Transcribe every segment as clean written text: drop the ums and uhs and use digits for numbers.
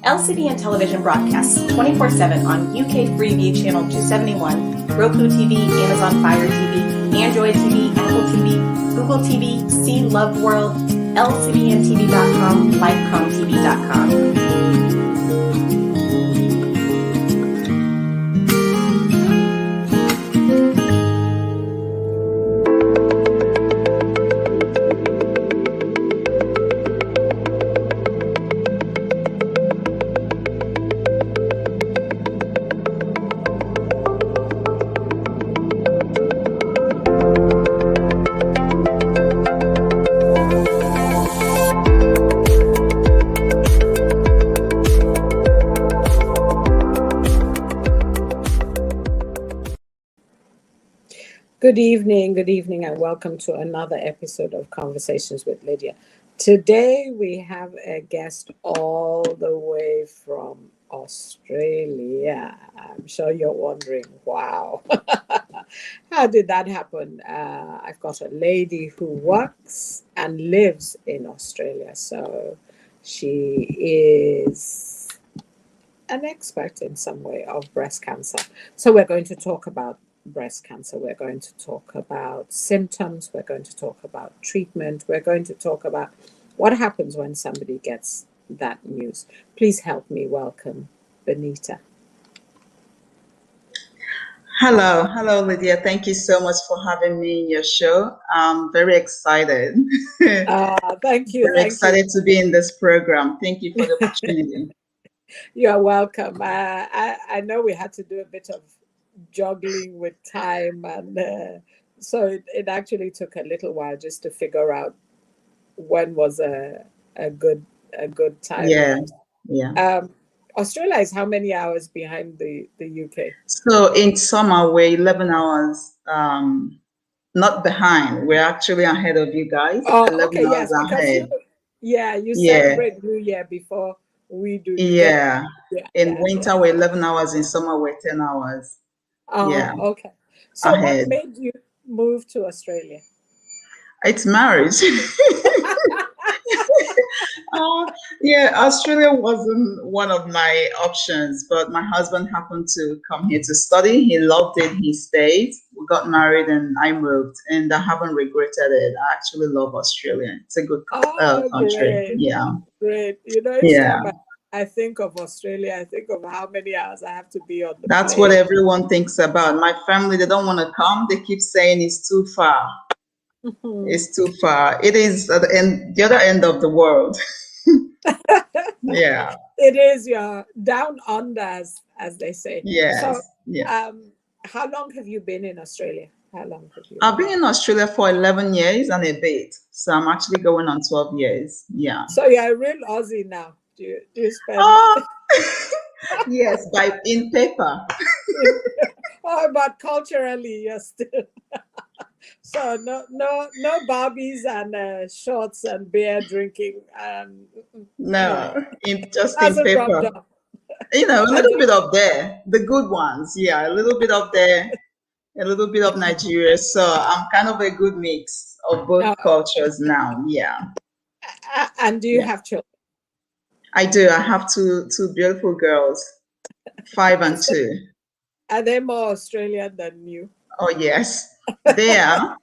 LCBN television broadcasts 24/7 on UK Freeview Channel 271, Roku TV, Amazon Fire TV, Android TV, Apple TV, Google TV, See Love World, LCBNTV.com, LifeComTV.com. Good evening, and welcome to another episode of Conversations with Lydia. Today we have a guest all the way from Australia. I'm sure you're wondering, wow, how did that happen? I've got a lady who works and lives in Australia, so she is an expert in some way of breast cancer. So we're going to talk about breast cancer. We're going to talk about symptoms. We're going to talk about treatment. We're going to talk about what happens when somebody gets that news. Please help me welcome Benita. Hello, Lydia. Thank you so much for having me in your show. I'm very excited. Thank you. Very excited to be in this program. Thank you for the opportunity. You're welcome. I know we had to do a bit of juggling with time, and so it actually took a little while just to figure out when was a good time. Yeah. Australia is how many hours behind the UK? So in summer we're 11 hours not behind. We're actually ahead of you guys. Oh, 11 okay, hours yes, ahead. you celebrate New Year before we do. Yeah. In winter we're 11 hours, in summer we're 10 hours. Okay. So ahead. What made you move to Australia? It's marriage. Australia wasn't one of my options, but my husband happened to come here to study. He loved it. He stayed. We got married and I moved, and I haven't regretted it. I actually love Australia. It's a good country. Great. Yeah. Great. Each time I think of Australia, I think of how many hours I have to be on the That's plane. what everyone thinks about. My family, they don't want to come. They keep saying it's too far. It's too far. It is at the other end of the world. Yeah. It is, down under, as they say. Yes. So, yeah. How long have you been in Australia? How long have you? I've been in Australia for 11 years and a bit. So I'm actually going on 12 years. Yeah. So you're a real Aussie now. Do you spend? Yes, in paper. But culturally, you're still. So no Barbies and shorts and beer drinking. No, just in paper. A little bit up there, the good ones. Yeah, a little bit up there, a little bit of Nigeria. So I'm kind of a good mix of both cultures now. Yeah. And do you have children? I do. I have two beautiful girls, 5 and 2. Are they more Australian than you? Oh yes, they are.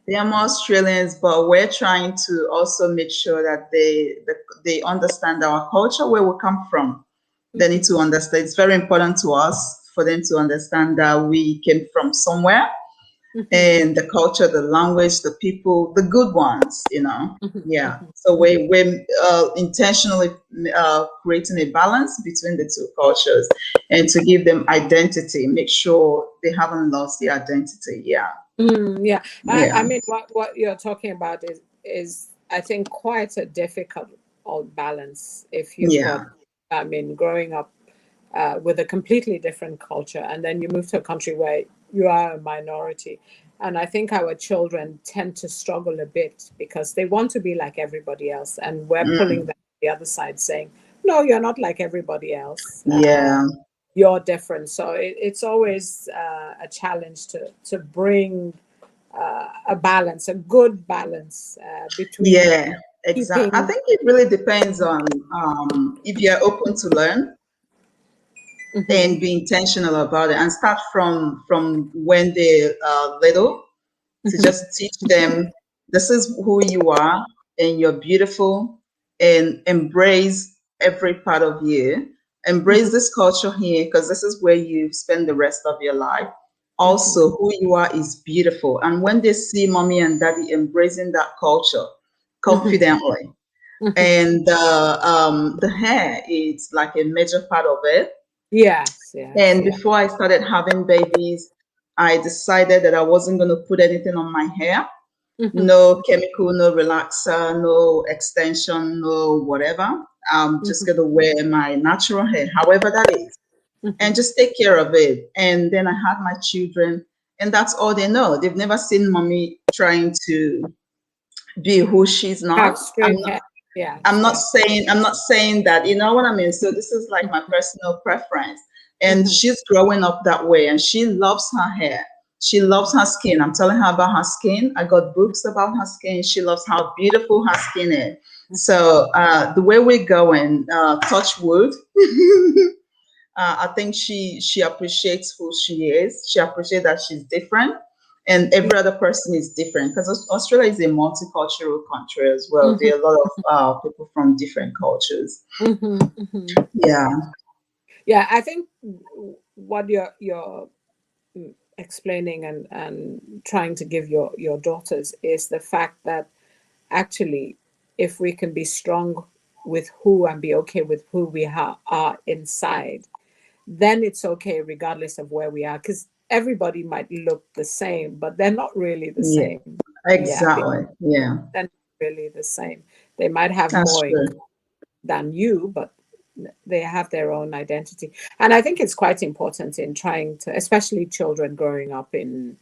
They are more Australians, but we're trying to also make sure that they understand our culture, where we come from. They need to understand. It's very important to us for them to understand that we came from somewhere, and the culture, the language, the people, the good ones. Yeah. So we're intentionally creating a balance between the two cultures, and to give them identity, make sure they haven't lost their identity. Yeah. I mean, what you're talking about is I think quite a difficult balance if you've got, growing up with a completely different culture, and then you move to a country where you are a minority. And I think our children tend to struggle a bit because they want to be like everybody else, and we're pulling them to the other side saying, no, you're not like everybody else. You're different. So it's always a challenge to bring a balance, a good balance between Exactly. I keeping. think it really depends on if you're open to learn Mhm, and be intentional about it, and start from when they're little, to mhm, just teach them this is who you are and you're beautiful, and embrace every part of you. Embrace mhm, this culture here because this is where you spend the rest of your life. mhm, Also, who you are is beautiful. And when they see mommy and daddy embracing that culture mhm, confidently, mhm. and the hair is like a major part of it. Yes, yes, And yeah. before I started having babies, I decided that I wasn't going to put anything on my hair. Mhm, No chemical, no relaxer, no extension, no whatever. I'm just mhm, going to wear my natural hair, however that is, and mhm. just take care of it. And then I had my children, and that's all they know. They've never seen mommy trying to be who she's Have not. straight hair. Yes, I'm not yeah. saying that, you know what I mean? So this is like my personal preference. And Mhm, she's growing up that way and she loves her hair. She loves her skin. I'm telling her about her skin. I got books about her skin. She loves how beautiful her skin is. mhm, So the way we're going, touch wood. I think she appreciates who she is. She appreciates that she's different, and every other person is different because Australia is a multicultural country as well. mhm, There are a lot of people from different cultures. mhm, mhm. Yeah, Yeah, I think what you're explaining and trying to give your daughters is the fact that actually, if we can be strong with who and be okay with who we are inside, then it's okay regardless of where we are, because everybody might look the same, but they're not really the yeah, same. Yeah, exactly. Yeah, they're not really the same. They might have that's more in true. than you, but they have their own identity. And I think it's quite important in trying to, especially children growing up in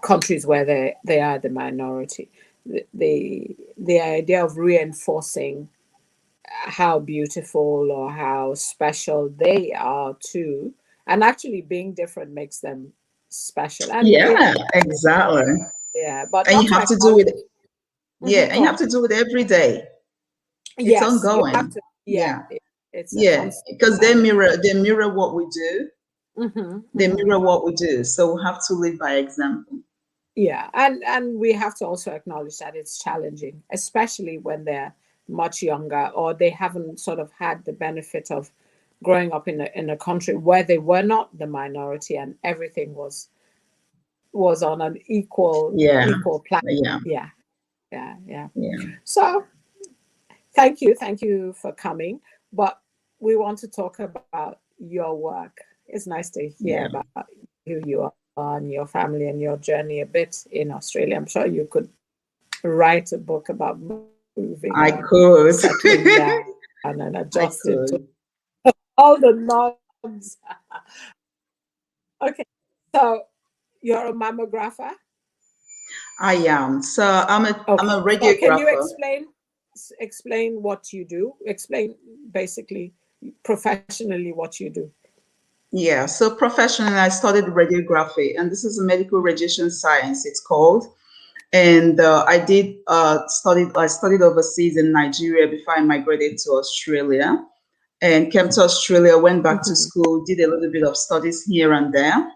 countries where they are the minority, the idea of reinforcing how beautiful or how special they are too, and actually being different makes them special. And Yeah, exactly. yeah, but And not you to have to do acknowledge. it. Yeah, Mhm, and go you have on. to do it every day. It's Yes, you have ongoing. to. Yeah, Yeah, it's a yeah, constant because battle. they mirror what we do. Hmm, They hmm. mirror what we do. So we have to live by example. Yeah, and we have to also acknowledge that it's challenging, especially when they're much younger or they haven't sort of had the benefit of growing up in a country where they were not the minority and everything was on an Yeah, equal platform. yeah, Yeah, yeah, yeah. yeah, So thank you for coming. But we want to talk about your work. It's nice to hear yeah. about who you are and your family and your journey a bit in Australia. I'm sure you could write a book about moving and I could. settling down and I adjusting to could. all the knobs. Okay, so you're a mammographer. I am. So I'm Okay, a so can you radiographer. explain what you do? Explain basically professionally what you do. Yeah. So professionally, I studied radiography, and this is a medical radiation science. It's called. And I did studied. I studied overseas in Nigeria before I migrated to Australia. And came to Australia, went back to Hmm, school, did a little bit of studies here and there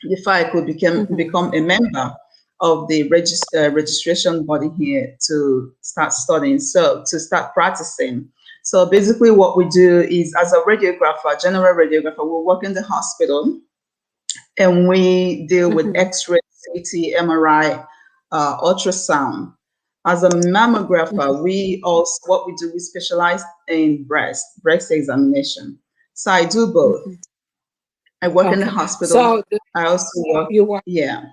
before I could hmm, become a member of the registration body here to start studying, so to start practicing. So basically, what we do is, as a radiographer, general radiographer, we work in the hospital and we deal with hmm, X-ray, CT, MRI, ultrasound. As a hmm. mammographer, we also what we do, we specialize in breast examination. So I do both. Hmm. I work in the Okay, hospital. so I also work, you work. yeah,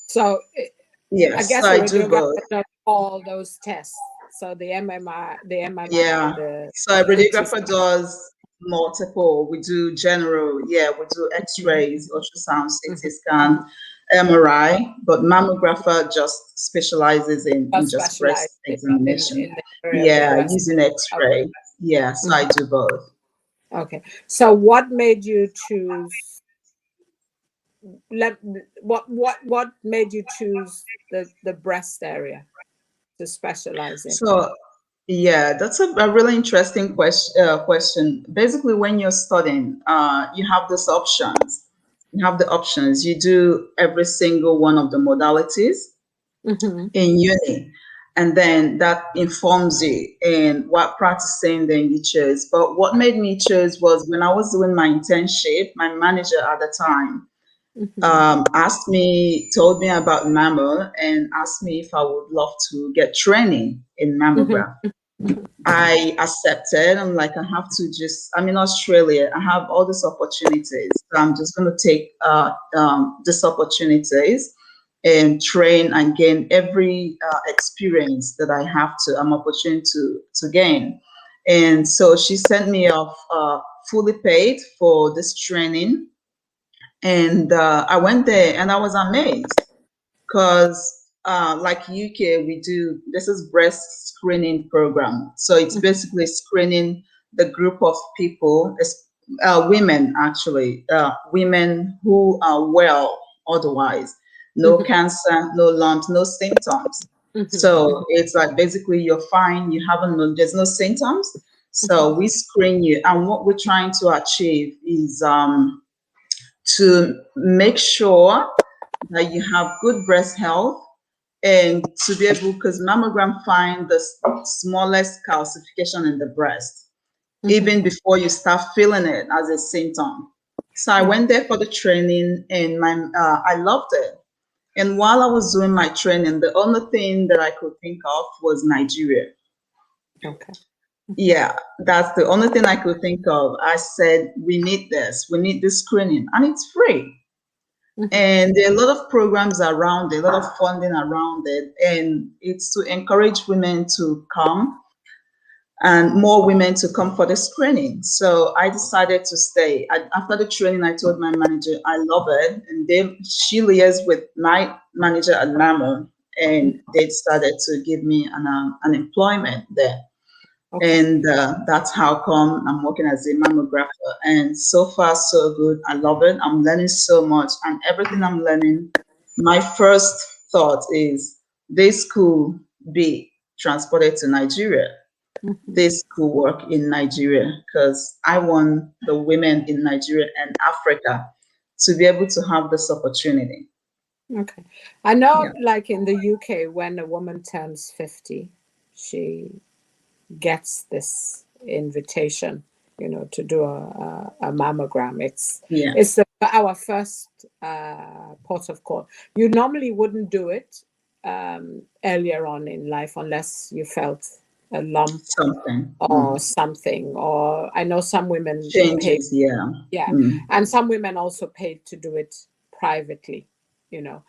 So I yes. So guess a I do radiographer both. does all those tests. So the MMI, Yeah. So a CT radiographer scan. does multiple. We do general, yeah, we do Mhm, X-rays, ultrasound, mhm, CT scan, mhm. MRI, but mammographer just specializes in Just just specialize breast examination. in the area of the Yeah, breast. using Okay. X-ray. Yeah, so I Mhm. do both. Okay. So what made you choose let what made you choose the breast area? to specialize in? So, yeah, that's a really interesting question. Basically, when you're studying, you have these options. You have the options. You do every single one of the modalities Mm-hmm. in uni, and then that informs you in what practicing then you choose. But what made me choose was when I was doing my internship, my manager at the time Mm-hmm. told me about mammo and asked me if I would love to get training in mammogram. Mm-hmm. I accepted. I'm like, I'm in Australia. I have all these opportunities. So I'm just going to take these opportunities and train and gain every experience that I have I'm opportunity to gain. And so she sent me off fully paid for this training. And I went there and I was amazed because like UK, this is breast screening program. So it's basically screening the group of people, women actually, women who are well otherwise, no Mm-hmm. cancer, no lumps, no symptoms. Mm-hmm. So it's like basically you're fine, there's no symptoms. Mm-hmm. So we screen you, and what we're trying to achieve is to make sure that you have good breast health and to be able, because mammogram find the smallest calcification in the breast even Mm-hmm. before you start feeling it as a symptom. So I Oh, went there for the training and I loved it. And while I was doing my training, the only thing that I could think of was Nigeria. okay. Yeah, that's the only thing I could think of. I said, we need this. We need this screening, and it's free. Mm-hmm. And there are a lot of programs around it, a lot of funding around it, and it's to encourage women to come and more women to come for the screening. So I decided to stay. After the training, I told my manager I love it, and she liaised with my manager at Mammo, and they decided to give me an employment there. Okay. And that's how come I'm working as a mammographer. And so far, so good. I love it. I'm learning so much. And everything I'm learning, my first thought is this could be transported to Nigeria. Mm-hmm. This could work in Nigeria because I want the women in Nigeria and Africa to be able to have this opportunity. Okay. I know, Yeah. like in the UK, when a woman turns 50, she gets this invitation, to do a mammogram. Yeah. Our first port of call. You normally wouldn't do it earlier on in life unless you felt a lump Something. or something. Or I know some women pay, Changes. Yeah. yeah, Mm. and some women also paid to do it privately, you know.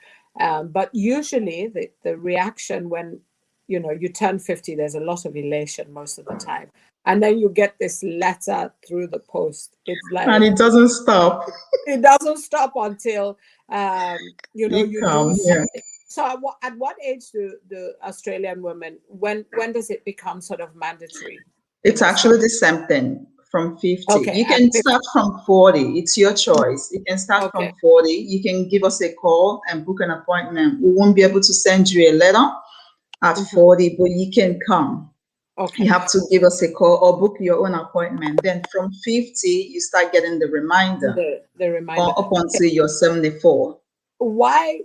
But usually the reaction when you turn 50, there's a lot of elation most of the time, and then you get this letter through the post. It's And like it doesn't stop. it doesn't stop until You you do come. Yeah. something. So at what age do the Australian women, when does it become sort of mandatory It's in actually Australia? the same thing from 50. Okay, You at can 50. start from 40. It's your choice. You can start from Okay. 40. You can give us a call and book an appointment. We won't be able to send you a letter at Mhm. 40, but you can come. Okay. You have to give us a call or book your own appointment. Then from 50, you start getting the reminder The reminder. or up Okay. until you're 74. Why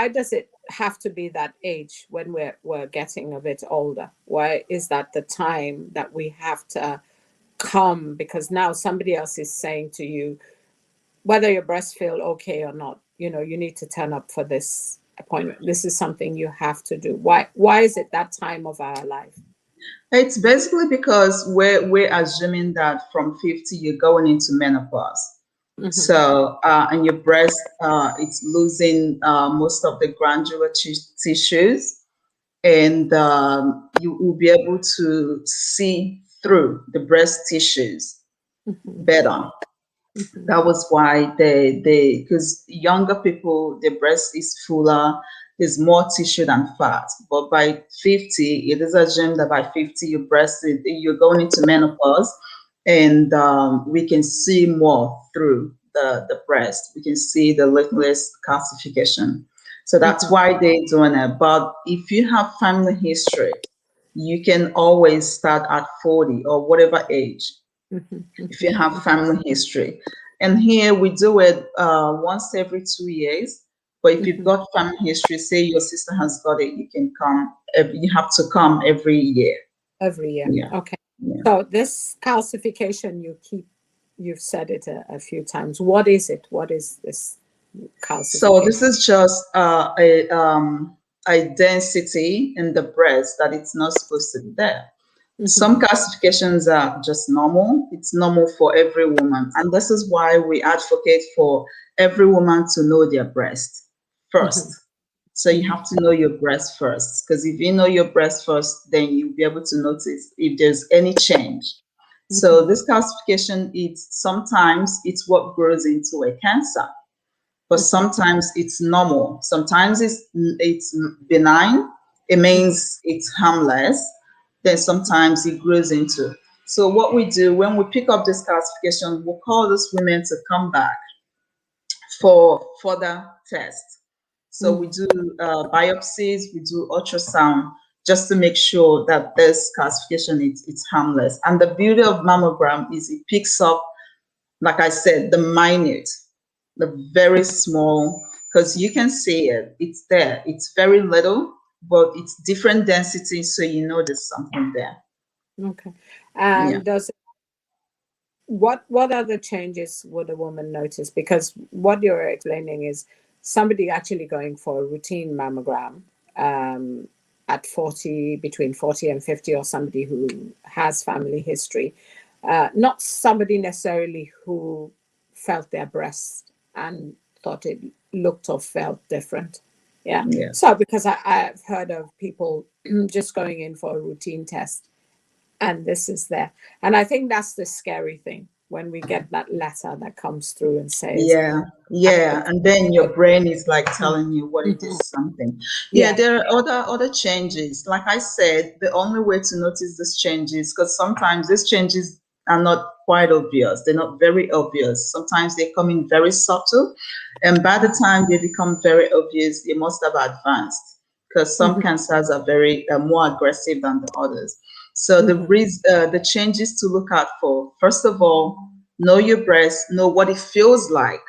does it have to be that age when we're getting a bit older? Why is that the time that we have to come? Because now somebody else is saying to you, whether your breasts feel okay or not, you need to turn up for this appointment. This is something you have to do. Why is it that time of our life? It's basically because we're assuming that from 50, you're going into menopause. Hmm. So, and your breast, it's losing most of the glandular tissues, and you will be able to see through the breast tissues Hmm. better. Hmm. That was why because younger people, the breast is fuller, there's more tissue than fat. But by 50, it is assumed that by 50, you're going into menopause, and we can see more through the breast. We can see the littlest calcification. So that's why they're doing it. But if you have family history, you can always start at 40 or whatever age if you have family history. And here we do it once every 2 years. But if you've got family history, say your sister has got it, you can come. You have to come every year. Every year. Yeah. Okay. Yeah. So this calcification, you've said it a few times. What is it? What is this calcification? So this is just a density in the breast that it's not supposed to be there. Some calcifications are just normal. It's normal for every woman. And this is why we advocate for every woman to know their breast first. So you have to know your breast first, because if you know your breast first, then you'll be able to notice if there's any change. So this calcification, sometimes it's what grows into a cancer, but sometimes it's normal. Sometimes it's benign. It means it's harmless. Then sometimes it grows into. So what we do when we pick up this calcification, we'll call those women to come back for further tests. So we do biopsies, we do ultrasound, just to make sure that this calcification it's harmless. And the beauty of mammogram is it picks up, like I said, the minute, the very small, because you can see it, it's there. It's very little, but it's different density, so you know there's something there. Okay. And what other changes would a woman notice? Because what you're explaining is somebody actually going for a routine mammogram at 40, between 40 and 50, or somebody who has family history, not somebody necessarily who felt their breast and thought it looked or felt different. Yeah. So because I've heard of people just going in for a routine test, and this is there. And I think that's the scary thing, when we get that letter that comes through and says, and then your brain is like telling you what it is something. There are other changes. Like I said, the only way to notice these changes, because sometimes these changes are not quite obvious. They're not very obvious. Sometimes they come in very subtle, and by the time they become very obvious, they must have advanced, because some cancers are very more aggressive than the others. So the changes to look out for, first of all, know your breast, know what it feels like.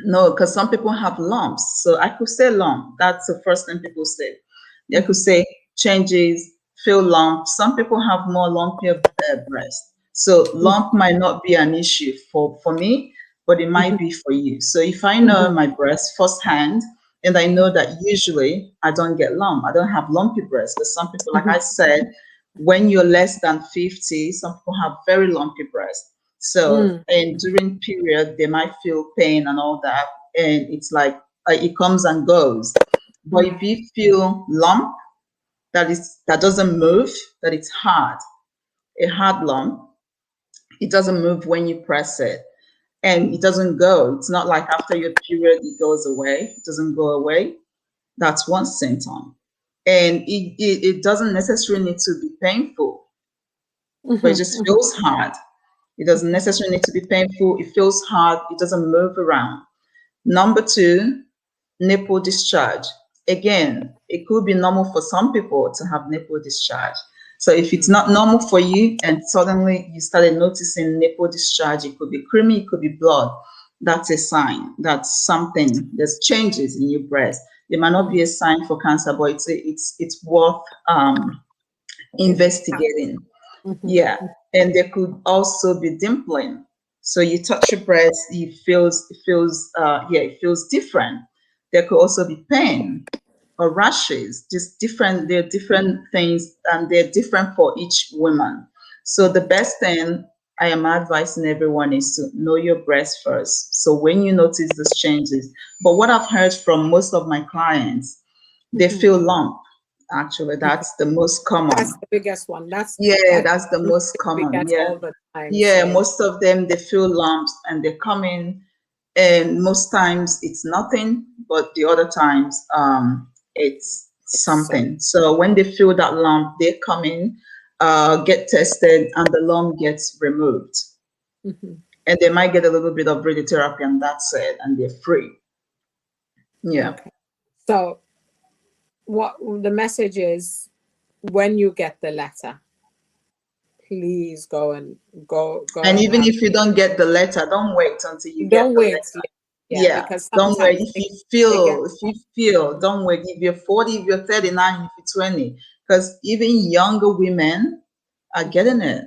No, because some people have lumps. So I could say lump. That's the first thing people say. They could say changes, feel lump. Some people have more lumpier breast. So lump might not be an issue for me, but it might be for you. So if I know my breast firsthand, and I know that usually I don't get lump, I don't have lumpy breast. Because some people, like I said, when you're less than 50, some people have very lumpy breast. So, and during period, they might feel pain and all that. And it's like, it comes and goes. But if you feel lump that doesn't move, that it's hard, a hard lump, it doesn't move when you press it. And it doesn't go. It's not like after your period, it goes away. It doesn't go away. That's one symptom. And it doesn't necessarily need to be painful, but it just feels hard. It doesn't necessarily need to be painful. It feels hard. It doesn't move around. Number two, nipple discharge. Again, it could be normal for some people to have nipple discharge. So if it's not normal for you and suddenly you started noticing nipple discharge, it could be creamy, it could be blood. That's a sign. That's something. There's changes in your breast. It might not be a sign for cancer, but it's worth investigating. Yeah. And there could also be dimpling. So you touch your breast, it feels different. There could also be pain or rashes, just different. They're different things, and they're different for each woman. So the best thing I am advising everyone is to know your breast first. So when you notice these changes, but what I've heard from most of my clients, they feel lump. Actually, that's the most common. That's the biggest one. That's the most common. All the time. Most of them, they feel lumps and they come in, and most times it's nothing, but the other times it's something. So when they feel that lump, they come in, get tested, and the lump gets removed. And they might get a little bit of radiotherapy, and that's it, and they're free. Yeah. Okay. So what the message is, when you get the letter, please go and And even have, if you don't get the letter, don't wait until you get don't the wait. letter. Yeah, Yeah, because don't wait. sometimes If you they get, feel, don't wait. If you're 40, if you're 39, if you're 20, because even younger women are getting it.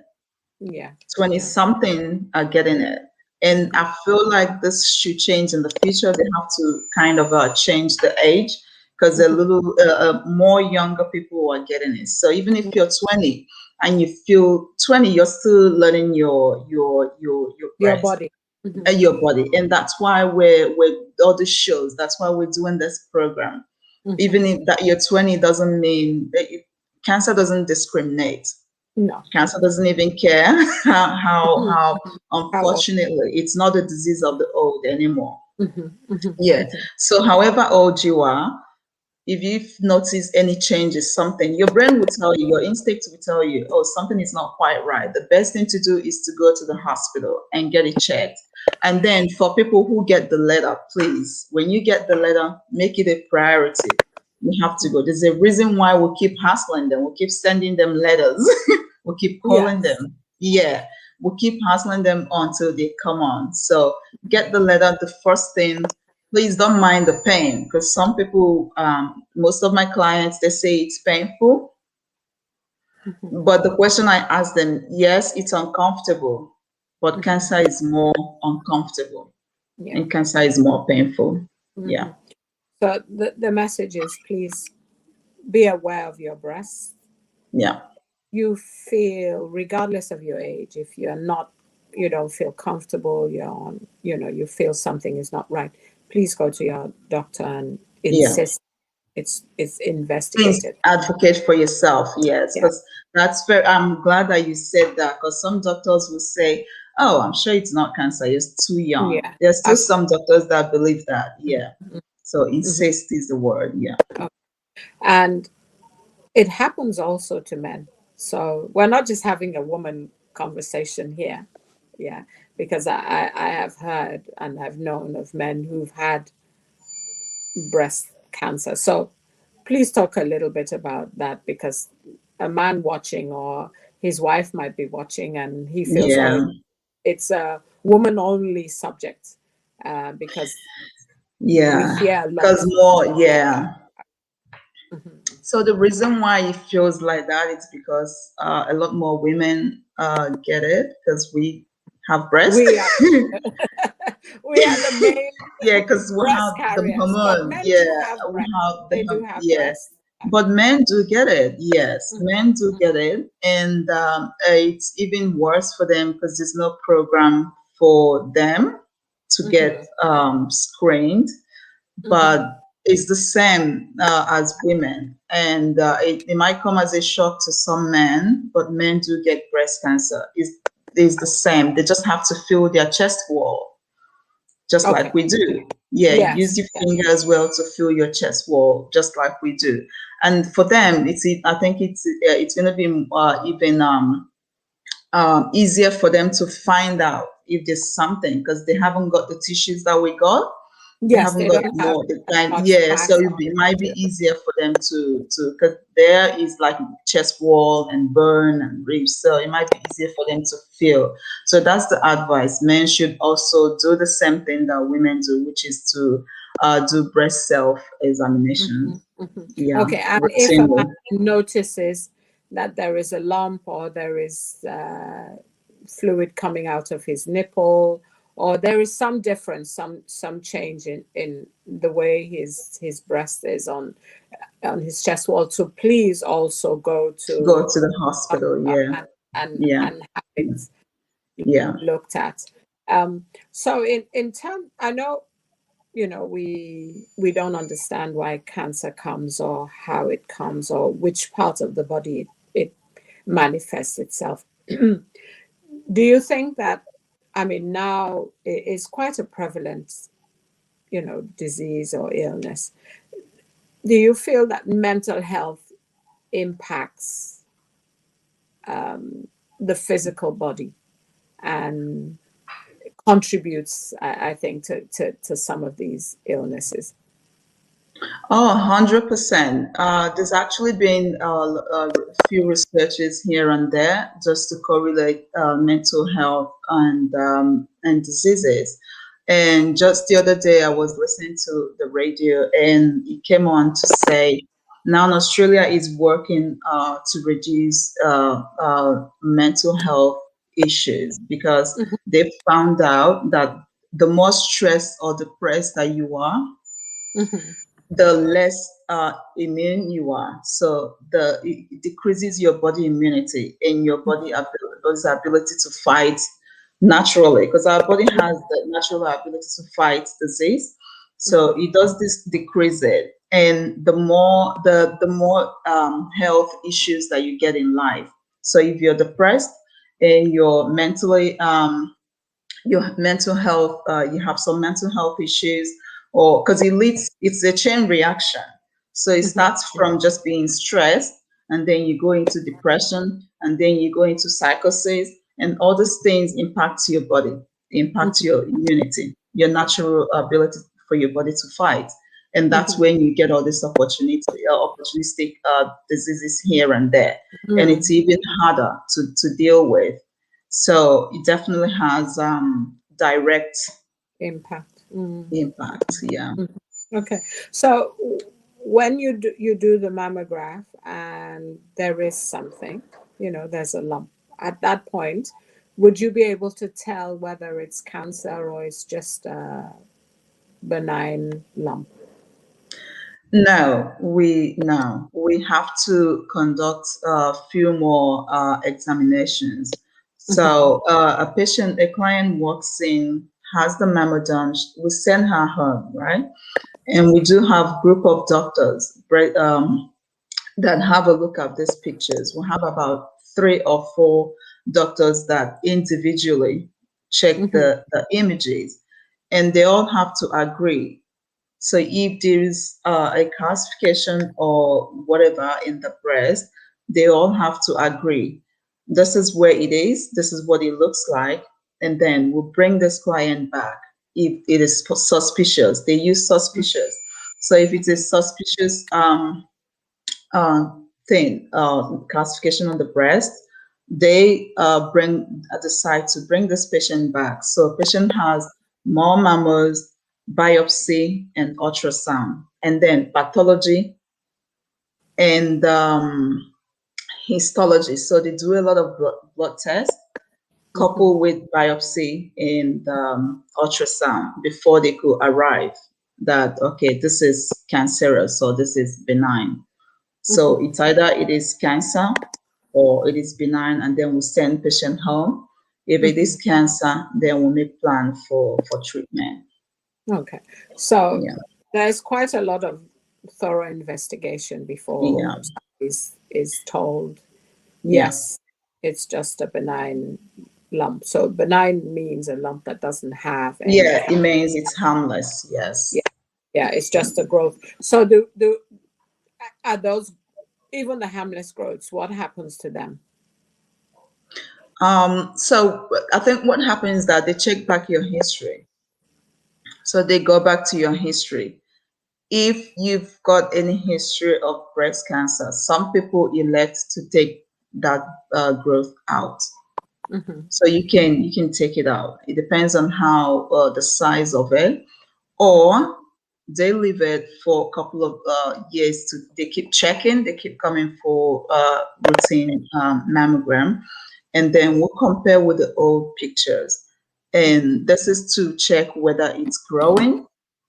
yeah, 20 yeah. something are getting it. And I feel like this should change in the future. They have to kind of change the age, because a little more younger people are getting it. So even if you're 20 and you feel 20, you're still learning your Your breast body. and your body. And that's why we're all the shows. That's why we're doing this program. Even if that you're 20 doesn't mean cancer doesn't discriminate. No. Cancer doesn't even care how How old? unfortunately it's not a disease of the old anymore. Yeah. Mhm. So however old you are, if you've noticed any changes, something, your brain will tell you, your instinct will tell you, oh, something is not quite right. The best thing to do is to go to the hospital and get it checked. And then for people who get the letter, please, when you get the letter, make it a priority. You have to go. There's a reason why we keep hassling them. We keep sending them letters. We keep calling Yes. them. Yeah. We keep hassling them until they come on. So get the letter. The first thing, please don't mind the pain, because some people, most of my clients, they say it's painful. But the question I ask them, yes, it's uncomfortable, but cancer is more uncomfortable Yeah. and cancer is more painful. Yeah. So the message is, please be aware of your breasts. Yeah. You feel, regardless of your age, if you're not, you don't feel comfortable, you're on, you feel something is not right, please go to your doctor and Yeah. insist it's Please investigated. advocate for yourself. Yes, Yeah. because that's very, I'm glad that you said that, because some doctors will say, oh, I'm sure it's not cancer, you're too young. Yeah. There's still Absolutely. some doctors that believe that. Yeah. So insist is the word. Yeah. And it happens also to men. So we're not just having a woman conversation here. Yeah. Because I have heard and have known of men who've had breast cancer. So please talk a little bit about that, because a man watching, or his wife might be watching, and he feels, oh, Yeah. it's a woman only subject, because we Yeah. hear a lot. Because more, Yeah. yeah. Mhm. So the reason why it feels like that is because a lot more women get it because we have breasts. We are we are the main Yeah, because we breast have the carriers, but hormone. men Yeah, do have we breast. have They do have yeah. breasts. But men do get it. Yes, Mhm. men do get it, and it's even worse for them because there's no program for them to get Mhm. screened. Mhm. But it's the same as women, and it might come as a shock to some men, but men do get breast cancer. Is the same. They just have to fill their chest wall, just like Okay. we do. Yeah, use Yes. your Yeah. finger as well to fill your chest wall, just like we do. And for them, I think it's going to be even easier for them to find out if there's something, because they haven't got the tissues that we got. They Yes, haven't they got don't have more the as time. much Yeah, so facts it on might be to. easier for them to because there is like chest wall and burn and ribs, so it might be easier for them to feel. So that's the advice. Men should also do the same thing that women do, which is to do breast self examination. Mhm. Mhm. Yeah, Okay, and if a man routinely. notices that there is a lump, or there is fluid coming out of his nipple, or there is some difference, some change in the way his breast is on his chest wall, to please also go Go to to the hospital. Yeah, yeah, and have it yeah. looked at. So in term, I know, we don't understand why cancer comes, or how it comes, or which part of the body it manifests itself. Do you think that, I mean, now it is quite a prevalent, disease or illness? Do you feel that mental health impacts the physical body, and contributes, I think, to some of these illnesses? Oh, 100%. There's actually been a few researches here and there just to correlate mental health and diseases. And just the other day, I was listening to the radio, and it came on to say now Australia is working to reduce mental health issues because Mhm, they found out that the more stressed or depressed that you are, mhm, the less immune you are. So it decreases your body immunity and your body's ability to fight naturally, because our body has the natural ability to fight disease. So mhm, it does this decrease it, and the more health issues that you get in life. So if you're depressed and you're mentally your mental health, you have some mental health issues, or because it's a chain reaction. So it mhm, starts from just being stressed, and then you go into depression, and then you go into psychosis, and all these things impact your body, impact mhm, your immunity, your natural ability for your body to fight. And that's mhm, when you get all this opportunistic diseases here and there. And it's mhm. even harder to deal with. So it definitely has direct Impact. Mm. impact. Yeah. Mhm. Okay. So when you do the mammograph and there is something, there's a lump. At that point, would you be able to tell whether it's cancer or it's just a benign lump? No, we have to conduct a few more examinations. Mhm, So a client walks in, has the mammo done, we send her home, right? And we do have group of doctors, that have a look at these pictures. We have about 3 or 4 doctors that individually check mhm, the images, and they all have to agree. So if there is a calcification or whatever in the breast, they all have to agree. This is where it is. This is what it looks like. And then we'll bring this client back if it is suspicious. They use suspicious. So if it mhm, is suspicious uh, thing, calcification on the breast, they decide to bring this patient back. So patient has more mammals, biopsy, and ultrasound, and then pathology and histology. So they do a lot of blood tests mhm, coupled with biopsy and ultrasound before they could arrive that okay, this is cancerous or this is benign. So mhm. it's either it is cancer or it is benign, and then we send patient home. If it is Mhm. cancer, then we make plan for treatment. Okay. So Yeah, there's quite a lot of thorough investigation before yeah, is told, yeah, yes, it's just a benign lump. So benign means a lump that doesn't have any yeah. It means it's harmless. yeah, Yes. yeah, it's just a growth. So do are those even the harmless growths, what happens to them? So I think what happens is that they check back your history. So they go back to your history. If you've got any history of breast cancer, some people elect to take that growth out. Hmm. So you can take it out. It depends on how the size of it, or they leave it for a couple of years to. They keep checking. They keep coming for routine mammogram, and then we'll compare with the old pictures. And this is to check whether it's growing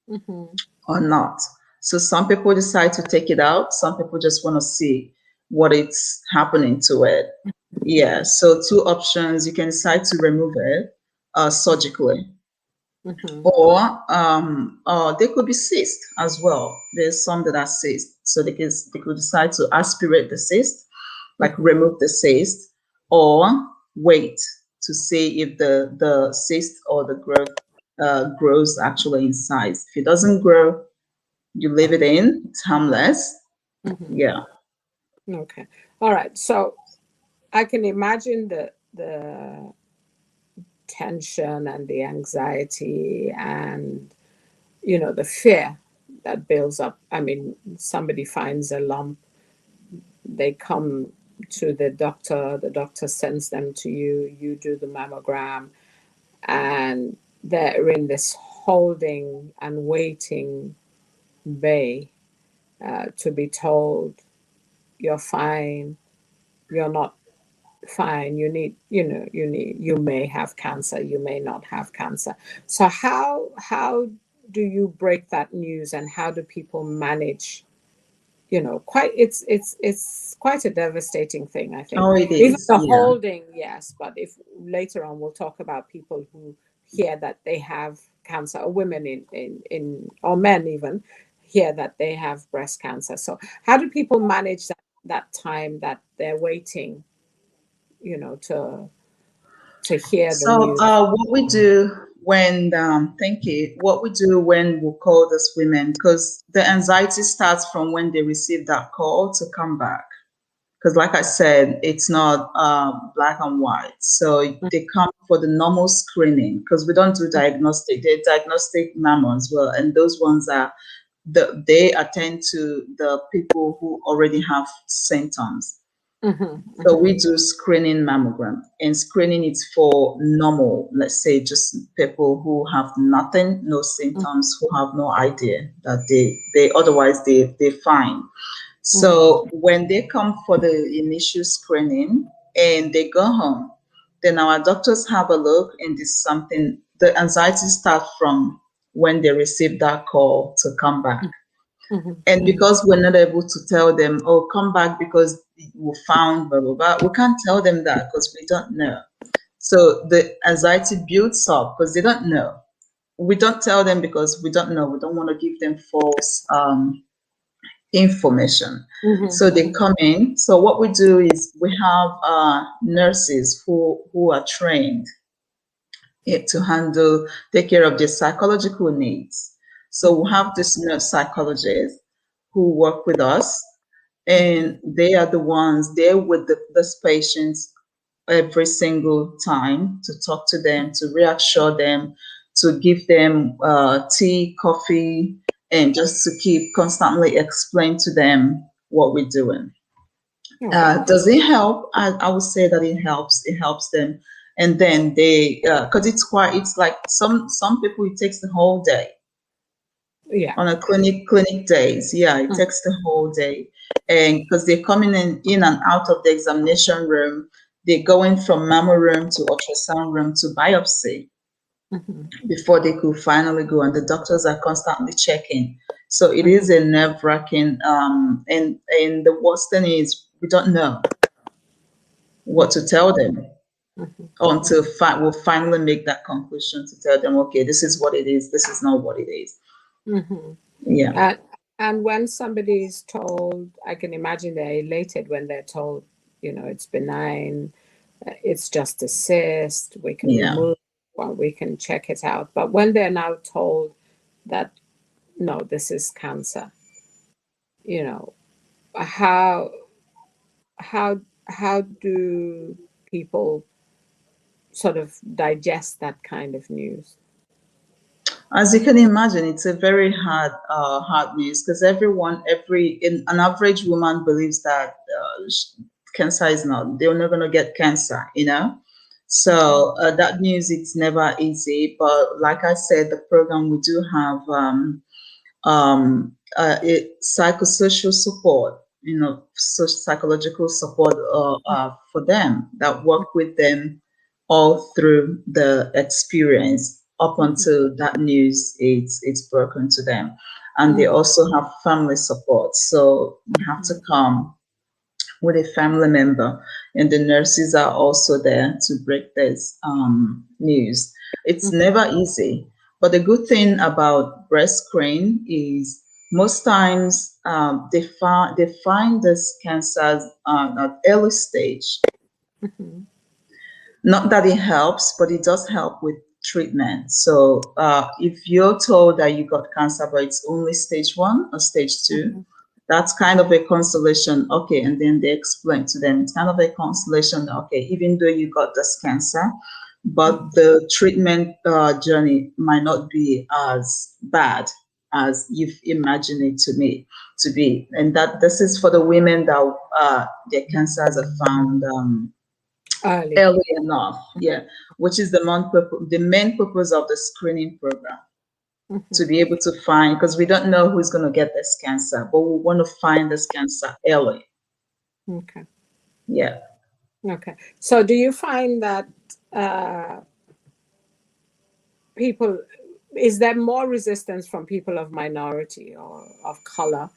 Hmm. or not. So some people decide to take it out. Some people just want to see what it's happening to it. Yeah. So 2 options: you can decide to remove it surgically, Hmm. or they could be cyst as well. There's some that are cyst, so they could decide to aspirate the cyst, like Hmm. remove the cyst, or wait to see if the cyst or the growth grows actually in size. If it doesn't grow, you leave it in, it's harmless. Hmm. Yeah. Okay. All right. So I can imagine the tension and the anxiety and the fear that builds up. I mean, somebody finds a lump, they come to the doctor sends them to you, you do the mammogram, and they're in this holding and waiting bay to be told, you're fine, you're not fine, you may have cancer, you may not have cancer. So how do you break that news, and how do people manage, quite, it's quite a devastating thing, I think. Oh, it Even is. the Yeah. holding, yes, but if later on we'll talk about people who hear that they have cancer, or women in or men even hear that they have breast cancer. So how do people manage that time that they're waiting, to hear the So, news? what we do when, thank you, what we do when we call these women, because the anxiety starts from when they receive that call to come back. Because, like I said, it's not black and white. So, they come for the normal screening because we don't do diagnostic. They're diagnostic mammo as well. And those ones are, they attend to the people who already have symptoms. Mm-hmm, So mm-hmm, we do screening mammogram, and screening is for normal, let's say just people who have nothing, no symptoms, who have no idea that they otherwise they're fine. mm-hmm, So when they come for the initial screening and they go home, then our doctors have a look, and this something, the anxiety starts from when they receive that call to come back. mm-hmm, And mm-hmm, because we're not able to tell them, oh, come back because we found blah, blah, blah, we can't tell them that because we don't know. So the anxiety builds up because they don't know. We don't tell them because we don't know. We don't want to give them false information. So mm-hmm, they come in. So what we do is we have nurses who are trained to handle, take care of their psychological needs. So we mm-hmm, have this nurse psychologist who work with us, mm-hmm, and they are the ones there with these patients every single time to talk to them, to reassure them, to give them tea, coffee, and just to keep constantly explain to them what we're doing. okay. Does it help? I would say that it helps. It helps them, and then they, because it's like some people it takes the whole day Yeah. on a clinic days. Yeah, it takes the whole day, and because they're coming in and out of the examination room, they're going from mammo room to ultrasound room to biopsy Mm-hmm, before they could finally go, and the doctors are constantly checking. So it mm-hmm, is a nerve wracking, and the worst thing is we don't know what to tell them mm-hmm, until we'll finally make that conclusion to tell them, okay, this is what it is, this is not what it is. mm-hmm. Yeah, And when somebody is told, I can imagine they're elated when they're told, it's benign, it's just a cyst, we can yeah. remove, or we can check it out. But when they're now told that, no, this is cancer, you know, how how how do people sort of digest that kind of news? As you can imagine, it's a very hard news because an average woman believes that cancer is not, they're not going to get cancer, you know? Mm-hmm. So that news, it's never easy. But like I said, the program, we do have psychosocial support, psychological support for them that work with them all through the experience up Mm-hmm. until that news it's broken to them. And they Mm-hmm. also have family support. So you have to come with a family member, and the nurses are also there to break this news. It's Mm-hmm. never easy, but the good thing about breast screen is most times they find this cancers at early stage. Mm-hmm. Not that it helps, but it does help with treatment. So if you're told that you got cancer, but it's only stage one or stage two, Mm-hmm. that's kind of a consolation. Okay, and then they explain to them, it's kind of a consolation. Okay, even though you got this cancer, but the treatment journey might not be as bad as you've imagined it to be. And that this is for the women that their cancers are found early enough. Yeah, which is the main purpose of the screening program, to be able to find, because we don't know who's going to get this cancer, but we want to find this cancer early. Okay. Yeah. Okay. So do you find that people, is there more resistance from people of minority or of color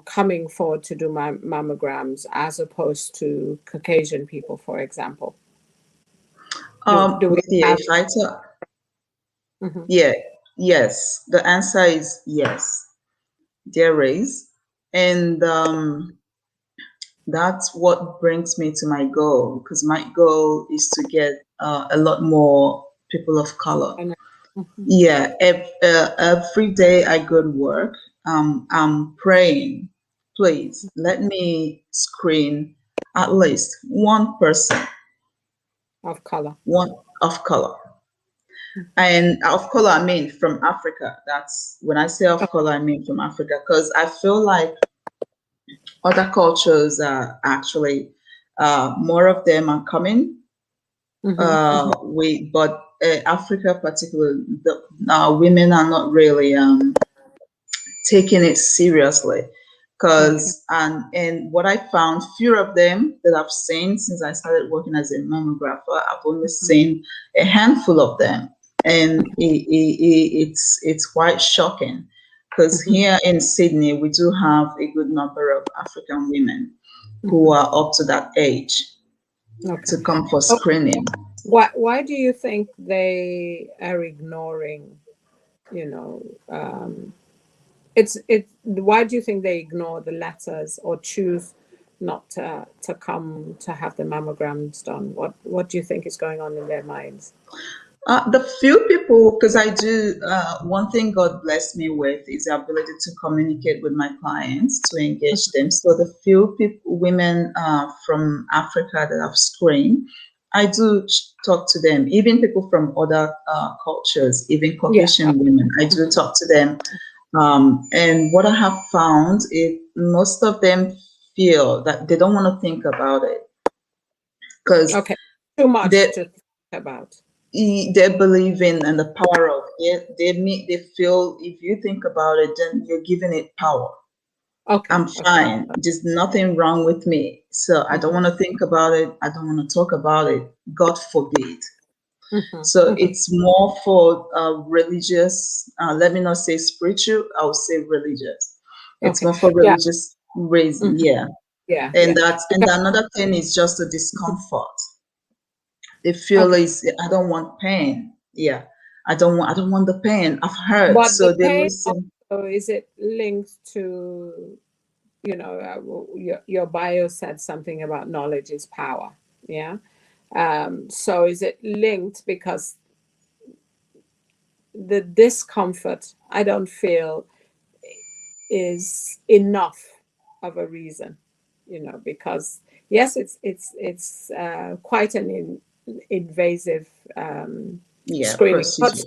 coming forward to do mammograms as opposed to Caucasian people, for example? Do we Lydia, have? if I talk, yeah, yes. The answer is yes. There is, and that's what brings me to my goal, because my goal is to get a lot more people of color. Yeah, every day I go to work, I'm praying, please let me screen at least one person, Of color. one of color. And of color, I mean from Africa. That's when I say of color, I mean from Africa, because I feel like other cultures are actually more of them are coming. But Africa, particularly, women are not really taking it seriously. Because and what I found, few of them that I've seen since I started working as a mammographer, I've only seen a handful of them, and it's quite shocking. Because here in Sydney, we do have a good number of African women who are up to that age to come for screening. Why do you think they are ignoring, why do you think they ignore the letters or choose not to come to have the mammograms done? What do you think is going on in their minds? The few people, because I do, one thing God blessed me with is the ability to communicate with my clients, to engage them. So the few people, women from Africa that I've screened, I do talk to them. Even people from other cultures, even Caucasian women, I do talk to them. And what I have found is most of them feel that they don't want to think about it, because too much to think about. They believe in the power of it. They feel if you think about it, then you're giving it power. I'm fine. There's nothing wrong with me. So I don't want to think about it. I don't want to talk about it. God forbid. So it's more for religious, let me not say spiritual, I'll say religious. It's more for religious reason. Yeah. And another thing is just the discomfort. They feel I don't want pain. Yeah. I don't want the pain. I've heard. But so the they pain listen. also, is it linked to, your bio said something about knowledge is power. Yeah. So is it linked because the discomfort, I don't feel, is enough of a reason, because yes, it's quite an invasive screening, but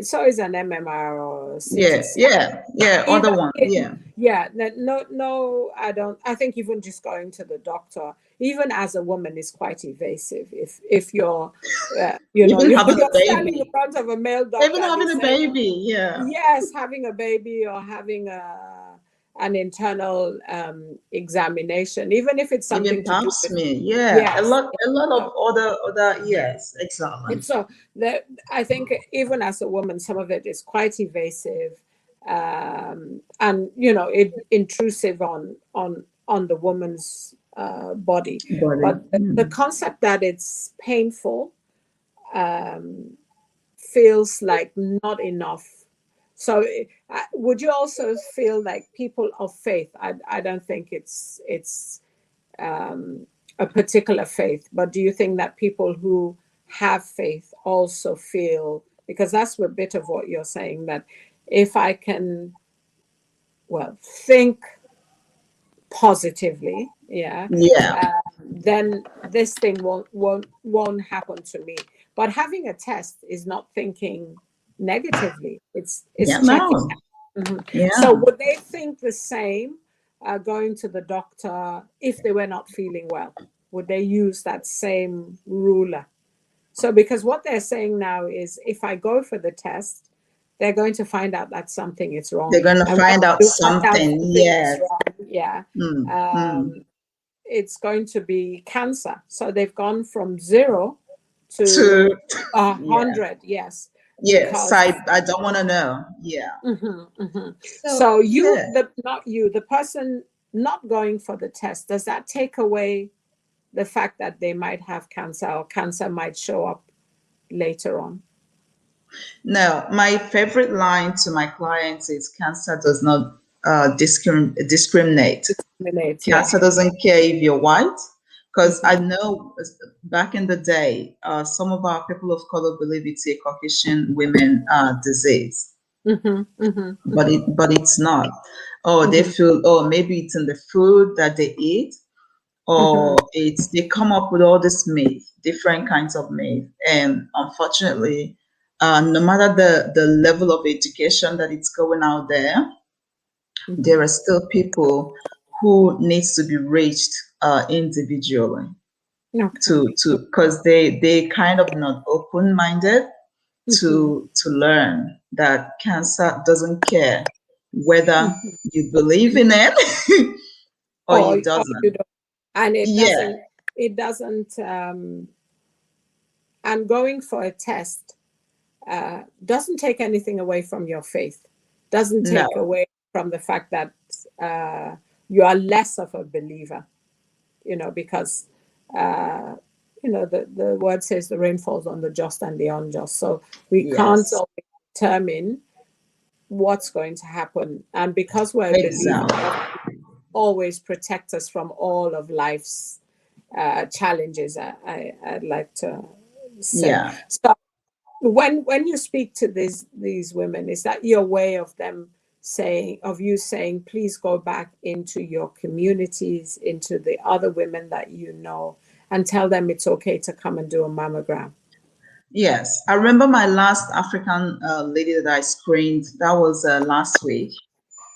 so is an MMR or CT scan. Other one. No, I think even just going to the doctor, even as a woman, is quite evasive. If you're you're standing in front of a male doctor, even having a baby, yes, having a baby or having an internal examination, even if it's something to do with me. Yes. A lot of other yes, exactly. And so I think even as a woman, some of it is quite evasive, and intrusive on the woman's body. But the concept that it's painful feels like not enough. So would you also feel like people of faith? I don't think it's a particular faith, but do you think that people who have faith also feel, because that's a bit of what you're saying, that if I can, think positively, then this thing won't happen to me. But having a test is not thinking negatively. It's Yeah, checking. no. So Yeah. would they think the same going to the doctor if they were not feeling well? Would they use that same ruler? So because what they're saying now is if I go for the test, they're going to find out that something is wrong. They're gonna And when find out you find out something. something is Yes. wrong, yeah, Mm, mm. it's going to be cancer. So they've gone from 0 To to yeah. 100, yes, Yes, because I don't want to know. Yeah. So so you, yeah. the not you, the person not going for the test, does that take away the fact that they might have cancer or cancer might show up later on? No, my favorite line to my clients is cancer does not discriminate. Discriminate, yeah. Cancer doesn't care if you're white, because I Mm-hmm. know back in the day, some of our people of color believe it's a Caucasian women disease, Mm-hmm. Mm-hmm. but it's not. Or they Mm-hmm. feel, oh, maybe it's in the food that they eat, Mm-hmm. or it's they come up with all this myth, different kinds of myth, and unfortunately, no matter the level of education that it's going out there, there Mm-hmm. are still people who needs to be reached individually Okay. to because they kind of not open minded Mm-hmm. to learn that cancer doesn't care whether Mm-hmm. you believe in it or you Or you doesn't. don't, and Yeah. it doesn't, and going for a test doesn't take anything away from your faith, doesn't No. take away from the fact that you are less of a believer, because uh, the word says the rain falls on the just and the unjust. So we can't Yes. always determine what's going to happen. And because we're a believer, Exactly. that always protect us from all of life's challenges, I'd like to say. Yeah. So when you speak to these women, is that your way of them saying, please go back into your communities, into the other women that you know, and tell them it's okay to come and do a mammogram? Yes. I remember my last African lady that I screened. That was last week.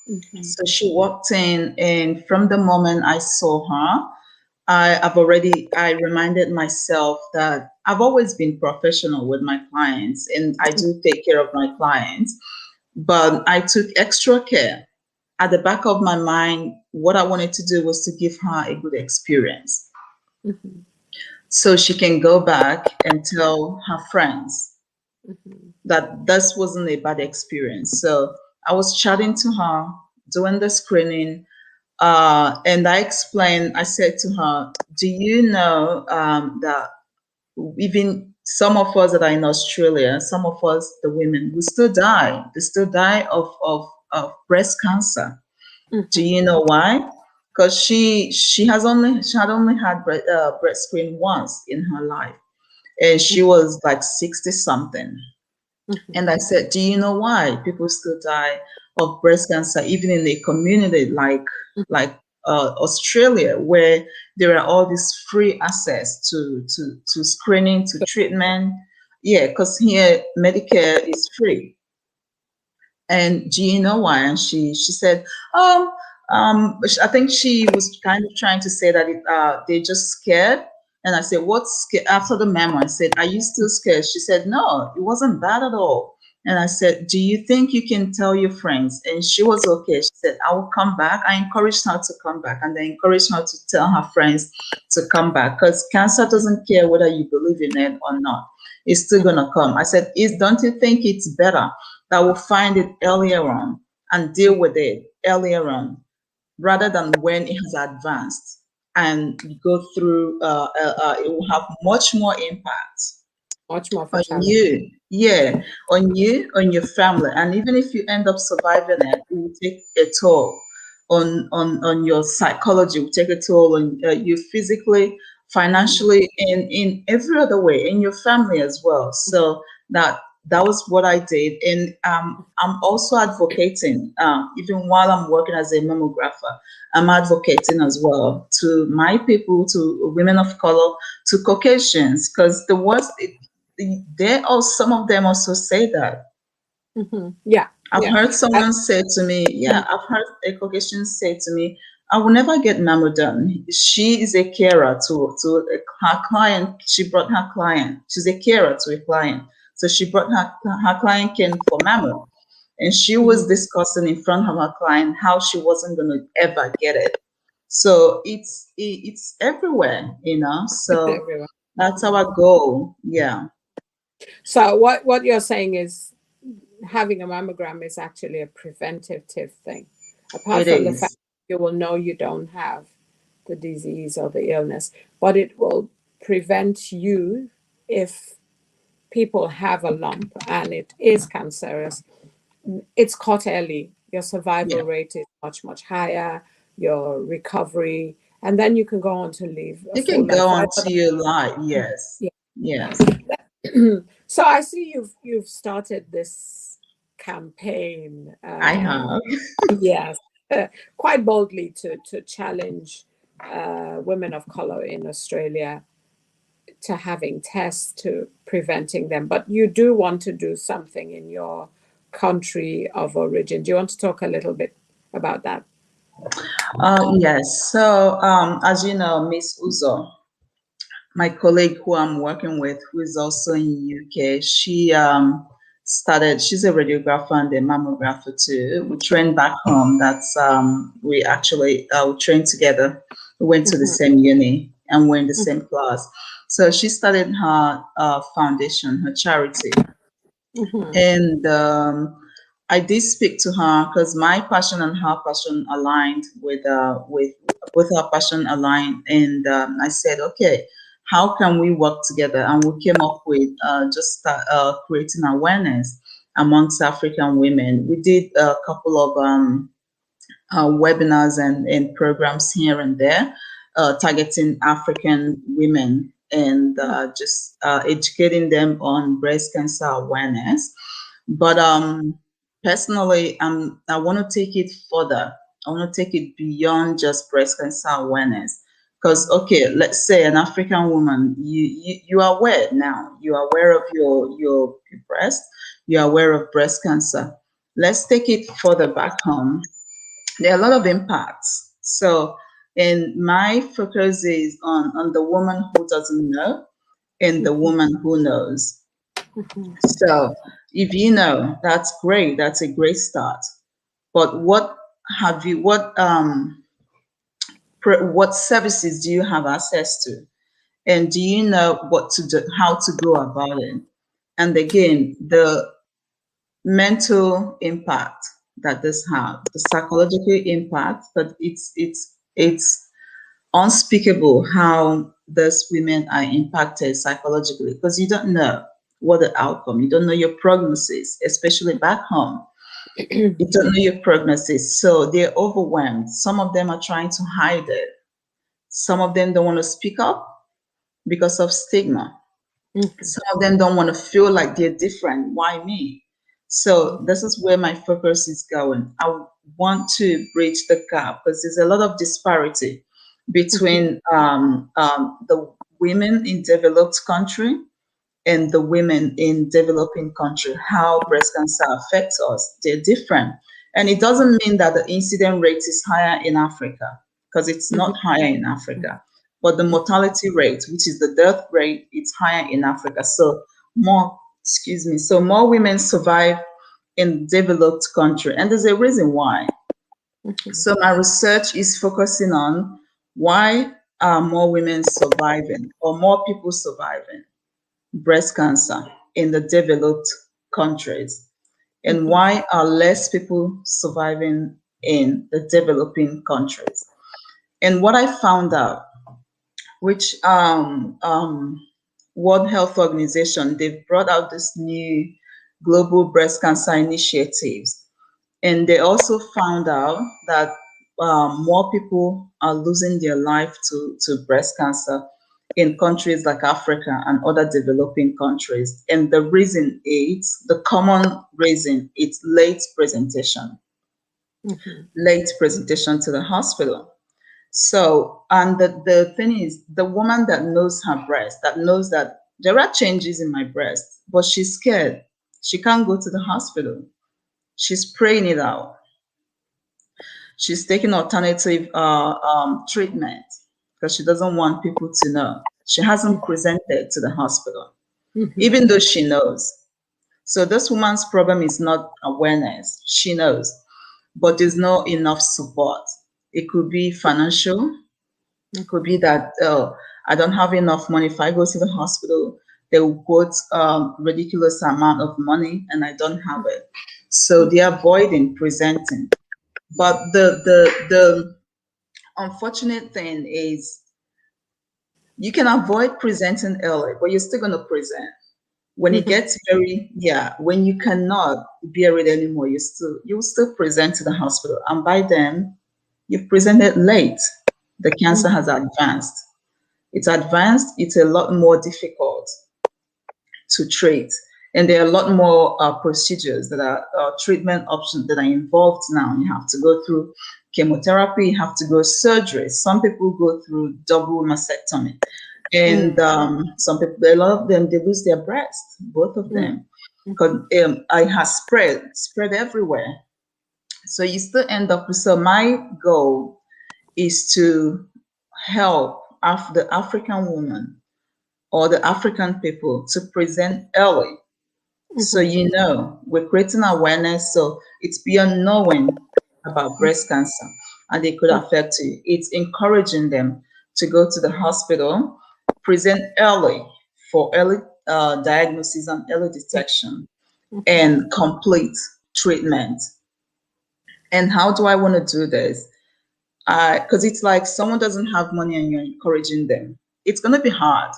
Mm-hmm. So she walked in, and from the moment I saw her, I reminded myself that I've always been professional with my clients, and I do take care of my clients, but I took extra care. At the back of my mind, what I wanted to do was to give her a good experience Mm-hmm. so she can go back and tell her friends Mm-hmm. that this wasn't a bad experience. So I was chatting to her, doing the screening, and I said to her, do you know that even some of us that are in Australia, some of us, the women, we still die. They still die of breast cancer. Do Mm-hmm. you know why? Because she had only had breast screen once in her life, and she was like 60 something. Mm-hmm. And I said, do you know why people still die of breast cancer, even in a community like Australia, where there are all this free access to screening, to treatment? Yeah, because here Medicare is free. And do you know why? And she said, um, I think she was kind of trying to say that they're just scared. And I said, what's scared? After the memo, I said, are you still scared? She said, no, it wasn't bad at all. And I said, do you think you can tell your friends? And she was okay. She said, I will come back. I encouraged her to come back, and I encouraged her to tell her friends to come back, because cancer doesn't care whether you believe in it or not. It's still gonna come. I said, don't you think it's better that will find it earlier on and deal with it earlier on, rather than when it has advanced and you go through, it will have much more impact Much more on fatality. you. Yeah, on you, on your family. And even if you end up surviving it, it will take a toll on your psychology, it will take a toll on you physically, Mm-hmm. financially, and in every other way, in your family as well. So that was what I did. And I'm also advocating, even while I'm working as a mammographer, I'm advocating as well to my people, to women of color, to Caucasians, because the worst, some of them also say that. Yeah, I've yeah. heard I, someone say to me, yeah, I've heard a Caucasian say to me, I will never get mammo done. She is a carer her client. She brought her client. She's a carer to a client. So she brought her client came for mammo. And she was mhm. discussing in front of her client how she wasn't going to ever get it. So it's everywhere, you know. It's So everywhere. that's Mhm. our goal. Yeah, So what you're saying is having a mammogram is actually a preventative thing. Apart it from the fact is. you will know you don't have the disease or the illness, but it will prevent you if people have a lump and it is cancerous. It's caught early. Your survival Yeah, rate is much, much higher, your recovery, and then you can go on to live a you full can go life. on to your life. Yes, Yeah. yes, So I see you've started this campaign, I have. yes, quite boldly to challenge women of color in Australia to having tests to preventing them. But you do want to do something in your country of origin. Do you want to talk a little bit about that? Yes. So, as you know, Miss Uzo, my colleague who I'm working with, who is also in UK, she started. She's a radiographer and a mammographer too. We trained back home. That's we actually we trained together. We went to the Mm-hmm, same uni and we're in the same class. So she started her foundation, her charity, mm-hmm, and I did speak to her because my passion and her passion aligned with both our passion aligned, and I said, okay, how can we work together? And we came up with creating awareness amongst African women. We did a couple of webinars and programs here and there, targeting African women and just educating them on breast cancer awareness. But personally, I want to take it further. I want to take it beyond just breast cancer awareness. Because okay, let's say an African woman, you are aware now. You are aware of your breast. You are aware of breast cancer. Let's take it further back home. There are a lot of impacts. So, and my focus is on the woman who doesn't know and the mm-hmm, woman who knows. mm-hmm, So, if you know, that's great. That's a great start. But what have you? What services do you have access to? And do you know what to do? How to go about it? And again, the mental impact that this have, the psychological impact that it's unspeakable how these women are impacted psychologically because you don't know what the outcome, you don't know your prognosis, especially back home. You don't know your prognosis, so they're overwhelmed. Some of them are trying to hide it. Some of them don't want to speak up because of stigma. mm-hmm, Some of them don't want to feel like they're different. Why me? So this is where my focus is going. I want to bridge the gap because there's a lot of disparity mm-hmm, between the women in developed country and the women in developing country. How breast cancer affects us, they're different, and it doesn't mean that the incident rate is higher in Africa because it's mm-hmm, not higher in Africa, but the mortality rate, which is the death rate, it's higher in Africa. So more, excuse me, so more women survive in developed country, and there's a reason why. mm-hmm, So my research is focusing on why are more women surviving or more people surviving breast cancer in the developed countries, and mm-hmm, why are less people surviving in the developing countries. And what I found out, which World Health Organization, they've brought out this new global breast cancer initiatives, and they also found out that more people are losing their life to breast cancer in countries like Africa and other developing countries. And the reason is the common reason, it's mm-hmm, late presentation to the hospital. So, and the thing is, the woman that knows her breast, that knows that there are changes in my breast, but she's scared. She can't go to the hospital. She's praying it out. She's taking alternative treatment because she doesn't want people to know. She hasn't presented to the hospital, even though she knows. So this woman's problem is not awareness. She knows, but there's not enough support. It could be financial. It could be that, oh, I don't have enough money. If I go to the hospital, they will quote ridiculous amount of money, and I don't have it. So they're avoiding presenting. But the unfortunate thing is you can avoid presenting early, but you're still going to present. When it gets when you cannot bear it anymore, you'll still present to the hospital. And by then, you've presented late. The cancer has advanced. It's advanced, it's a lot more difficult to treat. And there are a lot more procedures that are treatment options that are involved now. You have to go through chemotherapy, you have to go surgery. Some people go through double mastectomy. And some people, a lot of them, they lose their breast, both of them, because it has spread everywhere. So you still end up with, so my goal is to help the African woman or the African people to present early. So, we're creating awareness. So it's beyond knowing about breast cancer and it could affect you. It's encouraging them to go to the hospital, present early for early diagnosis and early detection and complete treatment. And how do I want to do this? Because it's like someone doesn't have money and you're encouraging them. It's going to be hard.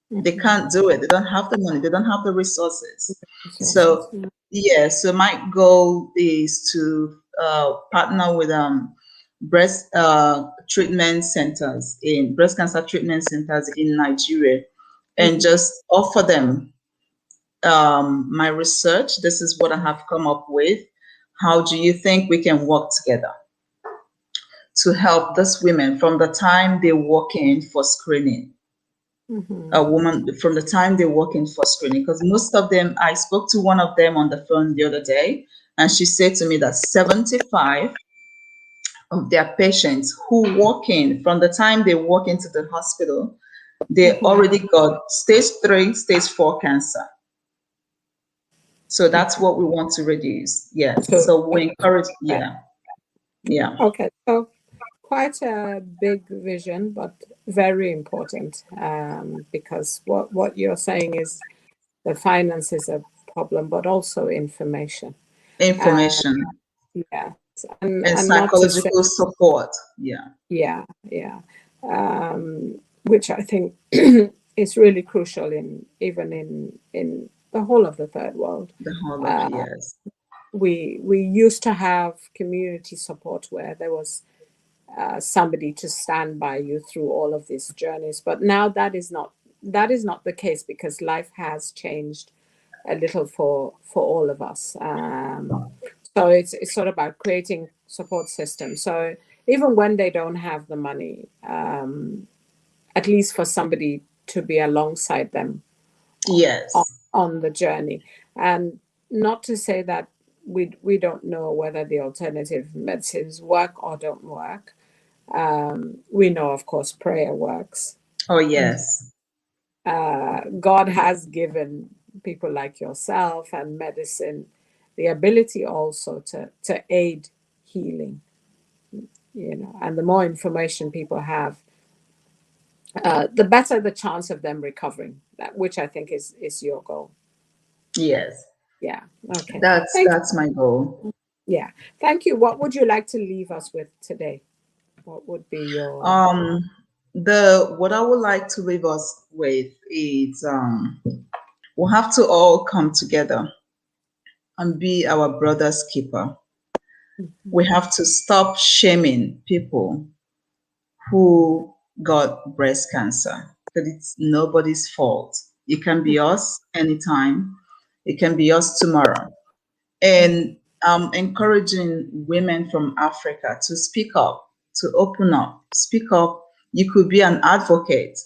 They can't do it. They don't have the money. They don't have the resources. So, so my goal is to partner with breast treatment centers breast cancer treatment centers in Nigeria and just offer them my research. This is what I have come up with. How do you think we can work together to help these women from the time they walk in for screening? A woman from the time they walk in for screening, because most of them, I spoke to one of them on the phone the other day, and she said to me that 75 of their patients who walk in, from the time they walk into the hospital, they already got stage 3, stage 4 cancer. So that's what we want to reduce. Yes. So we encourage, Okay. So quite a big vision, but very important, because what you're saying is the finance is a problem, but also information. Information. Yes. And psychological support. Yeah. Which I think is really crucial even in the whole of the third world. The whole of yes. We used to have community support where there was somebody to stand by you through all of these journeys, but now that is not the case, because life has changed a little for all of us. So it's sort of about creating support systems. So even when they don't have the money, at least for somebody to be alongside them, yes, on the journey. And not to say that we don't know whether the alternative medicines work or don't work. We know, of course, prayer works. Oh, yes. God has given people like yourself and medicine the ability also to aid healing, and the more information people have, the better the chance of them recovering, which I think is your goal. Yes. Yeah. Okay. That's my goal. Yeah. Thank you. What would you like to leave us with today? What would be your what I would like to leave us with is we'll have to all come together and be our brother's keeper. We have to stop shaming people who got breast cancer, because it's nobody's fault. It can be us anytime. It can be us tomorrow. And encouraging women from Africa to speak up, to open up, speak up. You could be an advocate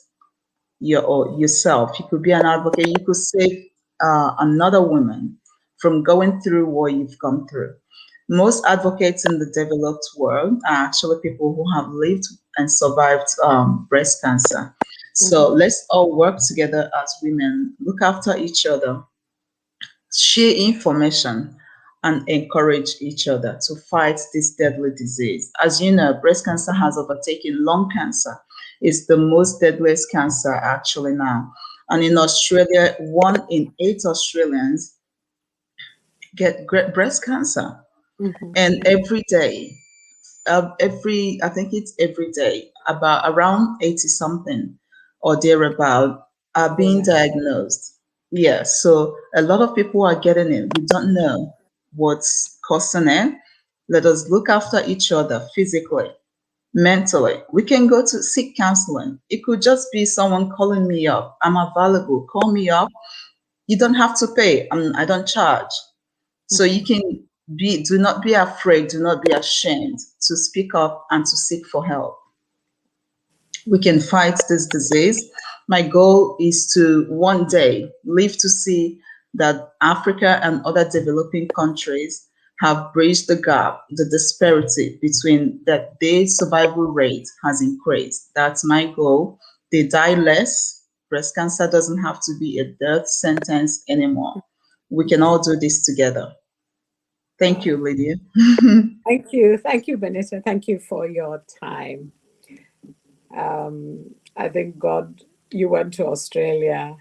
yourself. You could be an advocate. You could save another woman from going through what you've gone through. Most advocates in the developed world are actually people who have lived and survived breast cancer. So let's all work together as women, look after each other, share information, and encourage each other to fight this deadly disease. As you know, breast cancer has overtaken lung cancer. It's the most deadliest cancer actually now. And in Australia, 1 in 8 Australians get breast cancer. And every day, I think it's every day, around 80 something or thereabout are being diagnosed. Yeah, so a lot of people are getting it. We don't know what's causing it. Let us look after each other physically, mentally. We can go to seek counseling. It could just be someone calling me up. I'm available. Call me up. You don't have to pay. I don't charge. So you can do not be afraid, do not be ashamed to speak up and to seek for help. We can fight this disease. My goal is to one day live to see that Africa and other developing countries have bridged the gap, the disparity between that their survival rate has increased. That's my goal. They die less. Breast cancer doesn't have to be a death sentence anymore. We can all do this together. Thank you, Lydia. Thank you. Thank you, Benita. Thank you for your time. I think you went to Australia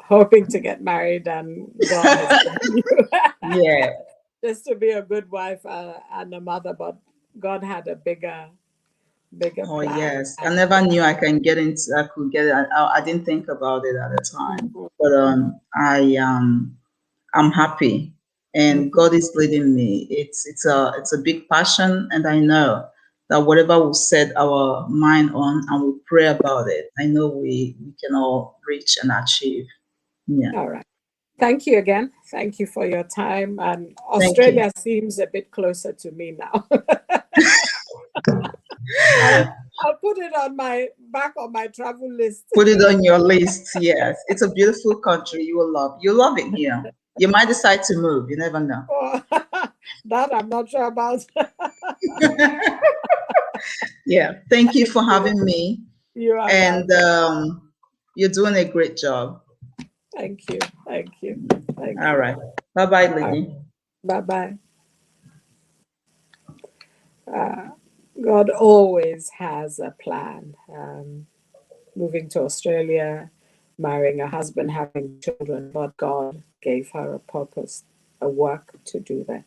hoping to get married, and God has given you Yeah. just to be a good wife and a mother, but God had a bigger Oh, plan. yes. I never knew I could get it. I didn't think about it at the time, but I'm happy, and God is leading me. It's a big passion, and I know that whatever we set our mind on and we pray about it, I know we can all reach and achieve. Yeah. All right. Thank you again. Thank you for your time. And Thank Australia seems a bit closer to me now. I'll put it on my travel list. Put it on your list. Yes, it's a beautiful country. You will love. You love it here. You might decide to move. You never know. Oh, that I'm not sure about. Yeah. Thank you for having me. You are And welcome. you're doing a great job. Thank you. Thank you. Thank All you. right. Bye-bye, Lydia. Bye-bye. God always has a plan. Moving to Australia, marrying a husband, having children, but God gave her a purpose, a work to do that.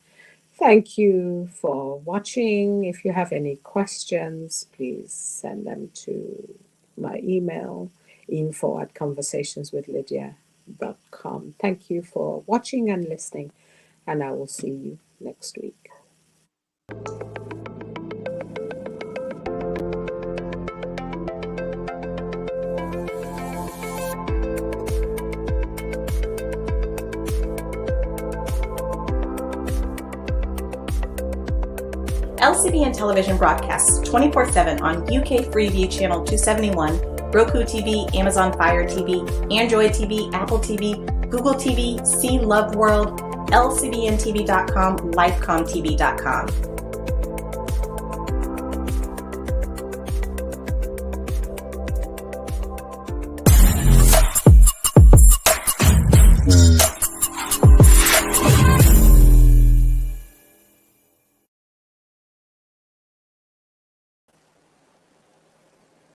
Thank you for watching. If you have any questions, please send them to my email, info@conversationswithlydia.com. Thank you for watching and listening, and I will see you next week. LCBN television broadcasts 24/7 on UK Freeview Channel 271, Roku TV, Amazon Fire TV, Android TV, Apple TV, Google TV, See Love World, LCBNTV.com, LifeComTV.com.